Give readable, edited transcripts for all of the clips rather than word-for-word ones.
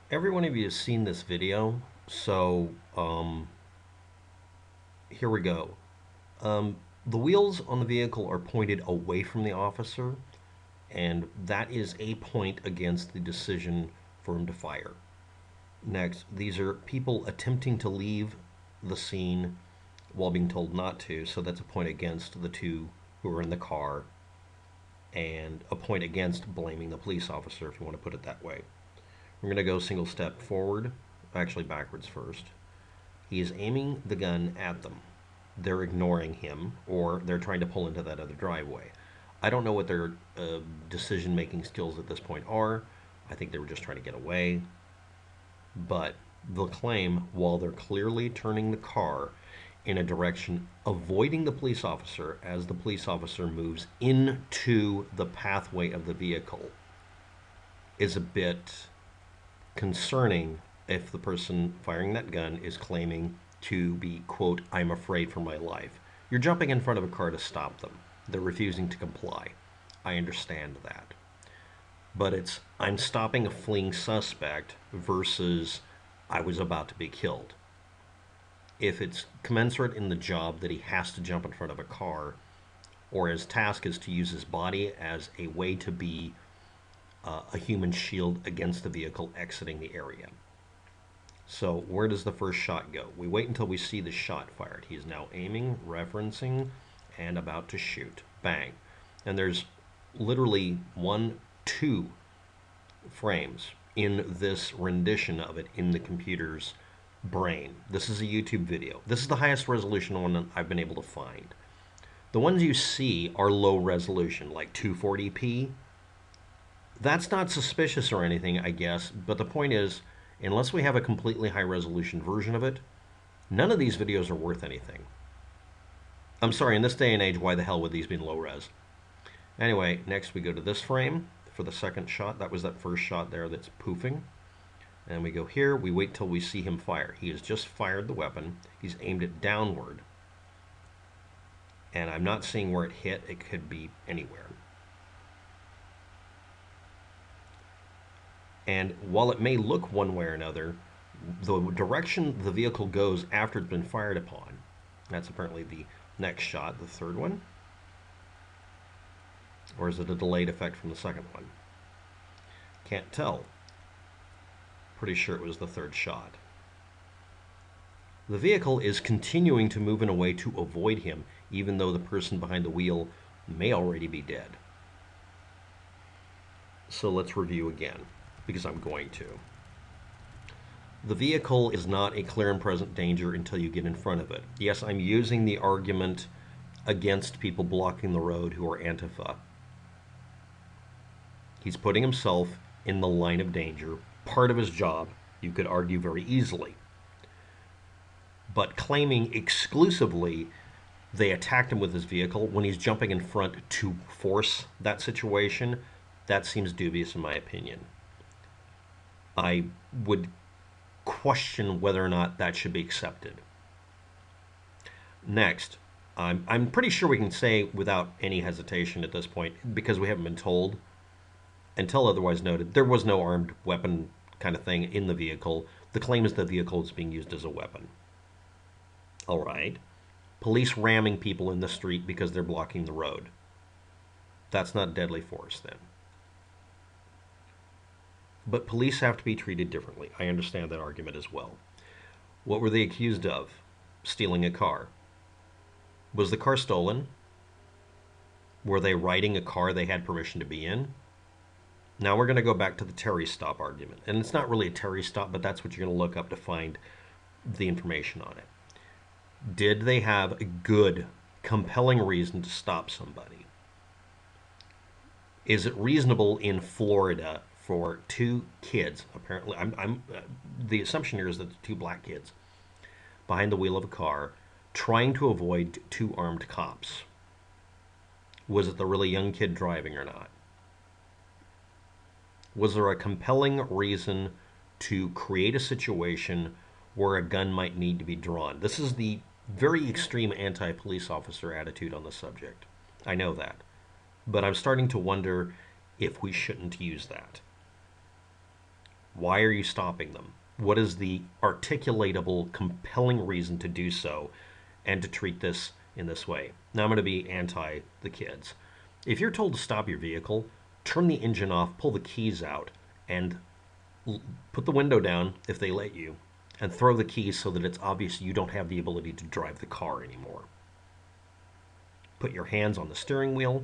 Every one of you has seen this video, so here we go. The wheels on the vehicle are pointed away from the officer, and that is a point against the decision for him to fire. Next, these are people attempting to leave the scene while being told not to, so that's a point against the two who are in the car, and a point against blaming the police officer, if you want to put it that way. We're going to go single step forward, actually backwards first. He is aiming the gun at them. They're ignoring him, or they're trying to pull into that other driveway. I don't know what their decision making skills at this point are. I think they were just trying to get away. But they'll claim while they're clearly turning the car in a direction avoiding the police officer as the police officer moves into the pathway of the vehicle is a bit concerning if the person firing that gun is claiming to be, quote, I'm afraid for my life. You're jumping in front of a car to stop them. They're refusing to comply. I understand that. But it's, I'm stopping a fleeing suspect versus I was about to be killed. If it's commensurate in the job that he has to jump in front of a car, or his task is to use his body as a way to be a human shield against the vehicle exiting the area. So where does the first shot go? We wait until we see the shot fired. He is now aiming, referencing, and about to shoot. Bang. And there's literally 2 frames in this rendition of it in the computer's brain. This is a YouTube video. This is the highest resolution one I've been able to find. The ones you see are low resolution, like 240p. That's not suspicious or anything, I guess, but the point is, unless we have a completely high resolution version of it, none of these videos are worth anything. I'm sorry, in this day and age, why the hell would these be in low res? Anyway, next we go to this frame for the second shot. That was that first shot there that's poofing. And we go here, we wait till we see him fire. He has just fired the weapon. He's aimed it downward. And I'm not seeing where it hit. It could be anywhere. And while it may look one way or another, the direction the vehicle goes after it's been fired upon, that's apparently the next shot, the third one. Or is it a delayed effect from the second one? Can't tell. Pretty sure it was the third shot. The vehicle is continuing to move in a way to avoid him, even though the person behind the wheel may already be dead. So let's review again, because I'm going to. The vehicle is not a clear and present danger until you get in front of it. Yes, I'm using the argument against people blocking the road who are Antifa. He's putting himself in the line of danger, part of his job, you could argue very easily. But claiming exclusively they attacked him with his vehicle when he's jumping in front to force that situation, that seems dubious in my opinion. I would question whether or not that should be accepted. Next, I'm pretty sure we can say without any hesitation at this point, because we haven't been told, until otherwise noted, there was no armed weapon kind of thing in the vehicle. The claim is the vehicle is being used as a weapon. All right. Police ramming people in the street because they're blocking the road. That's not deadly force then. But police have to be treated differently. I understand that argument as well. What were they accused of? Stealing a car. Was the car stolen? Were they riding a car they had permission to be in? Now we're going to go back to the Terry stop argument. And it's not really a Terry stop, but that's what you're going to look up to find the information on it. Did they have a good, compelling reason to stop somebody? Is it reasonable in Florida for 2 kids, apparently, the assumption here is that the 2 black kids behind the wheel of a car trying to avoid 2 armed cops? Was it the really young kid driving or not? Was there a compelling reason to create a situation where a gun might need to be drawn? This is the very extreme anti-police officer attitude on the subject. I know that. But I'm starting to wonder if we shouldn't use that. Why are you stopping them? What is the articulatable, compelling reason to do so and to treat this in this way? Now, I'm going to be anti the kids. If you're told to stop your vehicle, turn the engine off, pull the keys out, and put the window down if they let you, and throw the keys so that it's obvious you don't have the ability to drive the car anymore. Put your hands on the steering wheel,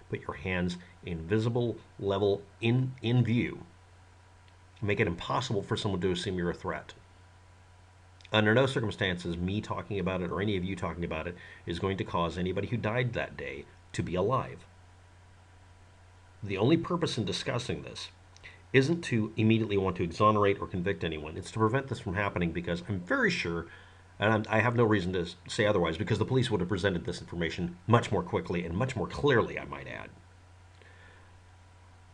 put your hands in visible level in view. Make it impossible for someone to assume you're a threat. Under no circumstances, me talking about it or any of you talking about it is going to cause anybody who died that day to be alive. The only purpose in discussing this isn't to immediately want to exonerate or convict anyone. It's to prevent this from happening, because I'm very sure, and I have no reason to say otherwise, because the police would have presented this information much more quickly and much more clearly, I might add.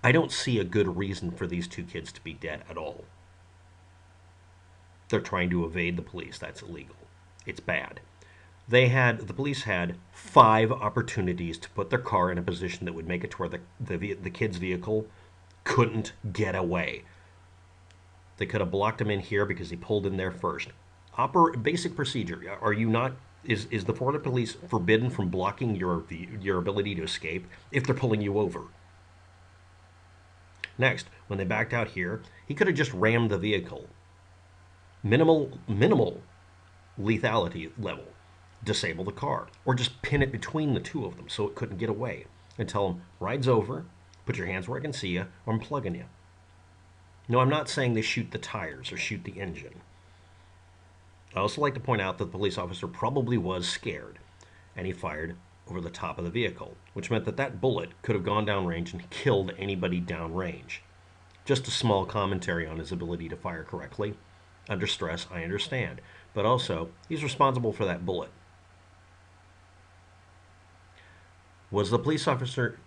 I don't see a good reason for these two kids to be dead at all. They're trying to evade the police. That's illegal. It's bad. The police had 5 opportunities to put their car in a position that would make it to where the kid's vehicle couldn't get away. They could have blocked him in here because he pulled in there first. Basic procedure. Are you not? Is the Florida police forbidden from blocking your ability to escape if they're pulling you over? Next, when they backed out here, he could have just rammed the vehicle. Minimal lethality level. Disable the car, or just pin it between the two of them so it couldn't get away, and tell them, ride's over, put your hands where I can see you, or I'm plugging you. No, I'm not saying they shoot the tires or shoot the engine. I also like to point out that the police officer probably was scared, and he fired over the top of the vehicle, which meant that that bullet could have gone downrange and killed anybody downrange. Just a small commentary on his ability to fire correctly. Under stress, I understand. But also, he's responsible for that bullet. Was the police officer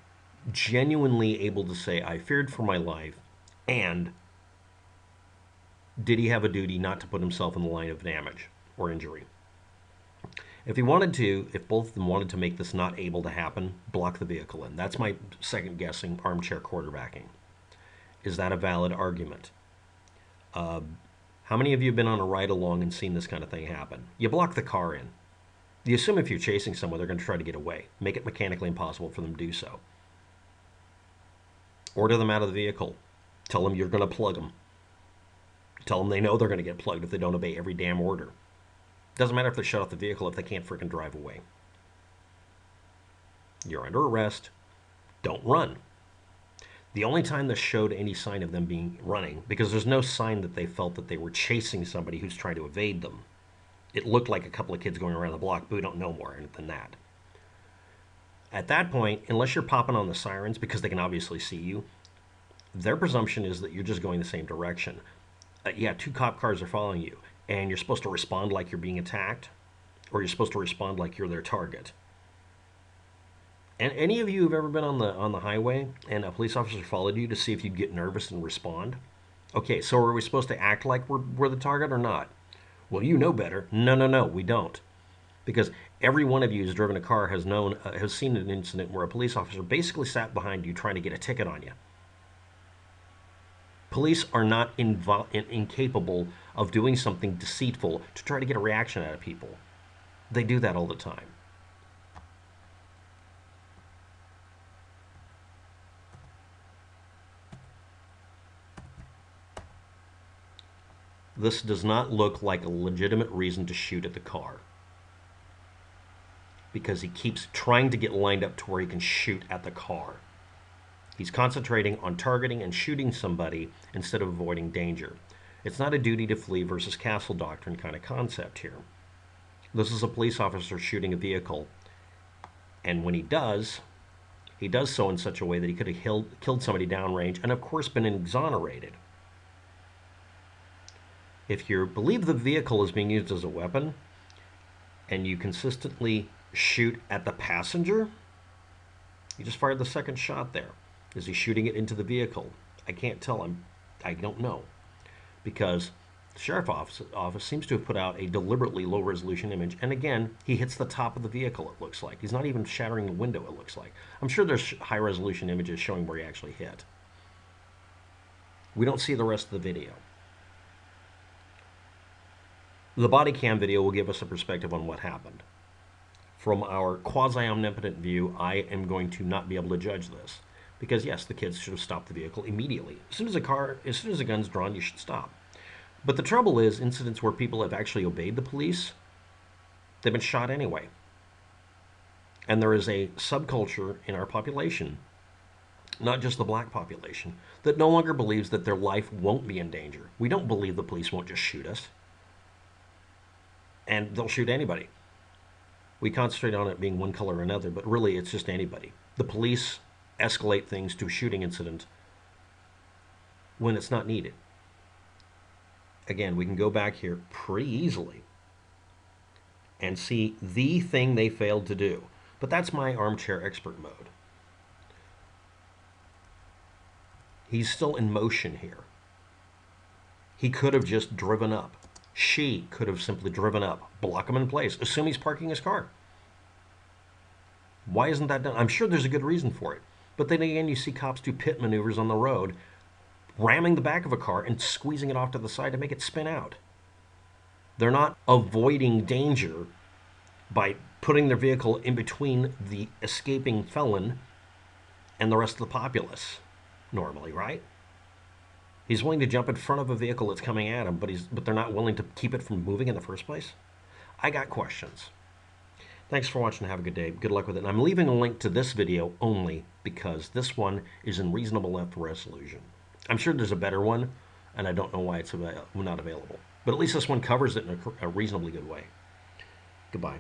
genuinely able to say, I feared for my life, and did he have a duty not to put himself in the line of damage or injury? If both of them wanted to make this not able to happen, block the vehicle in. That's my second guessing, armchair quarterbacking. Is that a valid argument? How many of you have been on a ride along and seen this kind of thing happen? You block the car in. You assume if you're chasing someone, they're going to try to get away. Make it mechanically impossible for them to do so. Order them out of the vehicle. Tell them you're going to plug them. Tell them they know they're going to get plugged if they don't obey every damn order. Doesn't matter if they shut off the vehicle if they can't freaking drive away. You're under arrest. Don't run. The only time this showed any sign of them running, because there's no sign that they felt that they were chasing somebody who's trying to evade them. It looked like a couple of kids going around the block, but we don't know more than that. At that point, unless you're popping on the sirens, because they can obviously see you, their presumption is that you're just going the same direction. Yeah, 2 cop cars are following you, and you're supposed to respond like you're being attacked, or you're supposed to respond like you're their target. And any of you who've ever been on the highway and a police officer followed you to see if you'd get nervous and respond? Okay, so are we supposed to act like we're the target or not? Well, you know better. No, we don't. Because every one of you who's driven a car has seen an incident where a police officer basically sat behind you trying to get a ticket on you. Police are not incapable of doing something deceitful to try to get a reaction out of people. They do that all the time. This does not look like a legitimate reason to shoot at the car, because he keeps trying to get lined up to where he can shoot at the car. He's concentrating on targeting and shooting somebody instead of avoiding danger. It's not a duty to flee versus castle doctrine kind of concept here. This is a police officer shooting a vehicle, and when he does so in such a way that he could have killed somebody downrange and of course been exonerated. If you believe the vehicle is being used as a weapon and you consistently shoot at the passenger, you just fired the second shot there. Is he shooting it into the vehicle? I can't tell. I don't know. Because the sheriff's office seems to have put out a deliberately low-resolution image. And again, he hits the top of the vehicle, it looks like. He's not even shattering the window, it looks like. I'm sure there's high-resolution images showing where he actually hit. We don't see the rest of the video. The body cam video will give us a perspective on what happened. From our quasi-omnipotent view, I am going to not be able to judge this. Because yes, the kids should have stopped the vehicle immediately. As soon as a gun's drawn, you should stop. But the trouble is, incidents where people have actually obeyed the police, they've been shot anyway. And there is a subculture in our population, not just the black population, that no longer believes that their life won't be in danger. We don't believe the police won't just shoot us. And they'll shoot anybody. We concentrate on it being one color or another, but really it's just anybody. The police escalate things to a shooting incident when it's not needed. Again, we can go back here pretty easily and see the thing they failed to do. But that's my armchair expert mode. He's still in motion here. He could have just driven up. She could have simply driven up, block him in place, assume he's parking his car. Why isn't that done? I'm sure there's a good reason for it. But then again, you see cops do pit maneuvers on the road, ramming the back of a car and squeezing it off to the side to make it spin out. They're not avoiding danger by putting their vehicle in between the escaping felon and the rest of the populace, normally, right? He's willing to jump in front of a vehicle that's coming at him, but they're not willing to keep it from moving in the first place. I got questions. Thanks for watching. Have a good day. Good luck with it. And I'm leaving a link to this video only because this one is in reasonable enough resolution. I'm sure there's a better one, and I don't know why it's not available. But at least this one covers it in a reasonably good way. Goodbye.